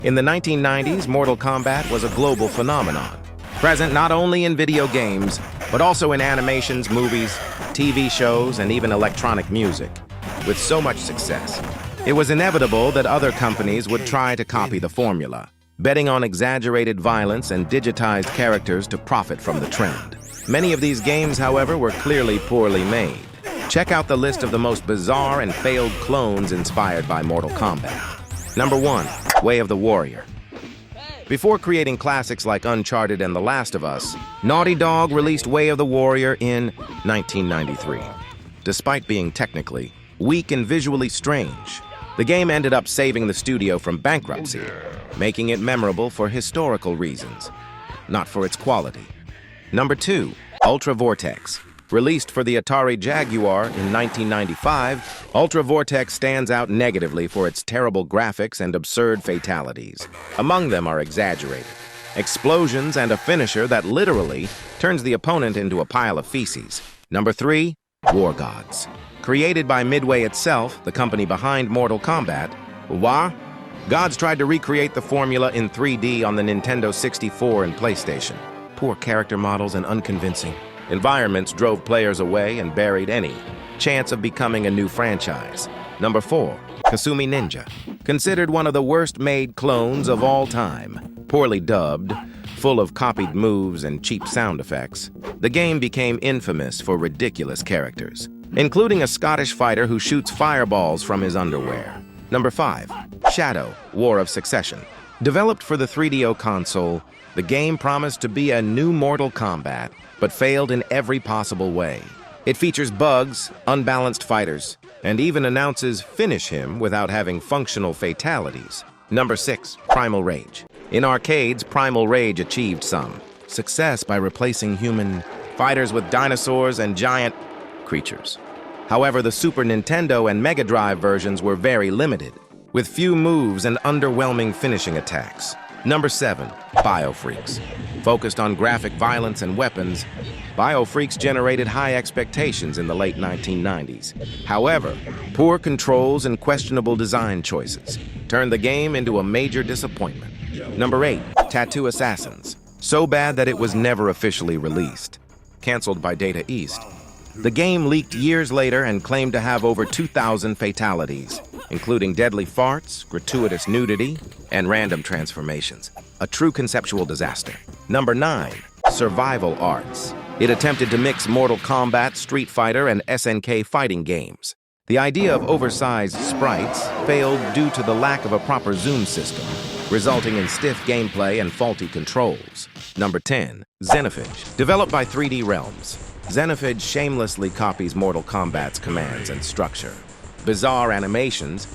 In the 1990s, Mortal Kombat was a global phenomenon, present not only in video games, but also in animations, movies, TV shows, and even electronic music. With so much success, it was inevitable that other companies would try to copy the formula, betting on exaggerated violence and digitized characters to profit from the trend. Many of these games, however, were clearly poorly made. Check out the list of the most bizarre and failed clones inspired by Mortal Kombat. Number 1. Way of the Warrior. Before creating classics like Uncharted and The Last of Us, Naughty Dog released Way of the Warrior in 1993. Despite being technically weak and visually strange, the game ended up saving the studio from bankruptcy, making it memorable for historical reasons, not for its quality. Number 2. Ultra Vortex. Released for the Atari Jaguar in 1995, Ultra Vortex stands out negatively for its terrible graphics and absurd fatalities. Among them are exaggerated explosions and a finisher that literally turns the opponent into a pile of feces. Number 3. War Gods. Created by Midway itself, the company behind Mortal Kombat, War Gods tried to recreate the formula in 3D on the Nintendo 64 and PlayStation. Poor character models and unconvincing environments drove players away and buried any chance of becoming a new franchise. Number 4. Kasumi Ninja. Considered one of the worst-made clones of all time. Poorly dubbed, full of copied moves and cheap sound effects, the game became infamous for ridiculous characters, including a Scottish fighter who shoots fireballs from his underwear. Number 5. Shadow: War of Succession. Developed for the 3DO console, the game promised to be a new Mortal Kombat, but failed in every possible way. It features bugs, unbalanced fighters, and even announces "finish him" without having functional fatalities. Number 6. Primal Rage. In arcades, Primal Rage achieved some success by replacing human fighters with dinosaurs and giant creatures. However, the Super Nintendo and Mega Drive versions were very limited, with few moves and underwhelming finishing attacks. Number 7. Biofreaks. Focused on graphic violence and weapons, Biofreaks generated high expectations in the late 1990s. However, poor controls and questionable design choices turned the game into a major disappointment. Number 8. Tattoo Assassins. So bad that it was never officially released. Canceled by Data East, the game leaked years later and claimed to have over 2,000 fatalities, including deadly farts, gratuitous nudity, and random transformations. A true conceptual disaster. Number 9. Survival Arts. It attempted to mix Mortal Kombat, Street Fighter, and SNK fighting games. The idea of oversized sprites failed due to the lack of a proper zoom system, resulting in stiff gameplay and faulty controls. Number 10. Xenophage. Developed by 3D Realms, Xenophage shamelessly copies Mortal Kombat's commands and structure. Bizarre animations,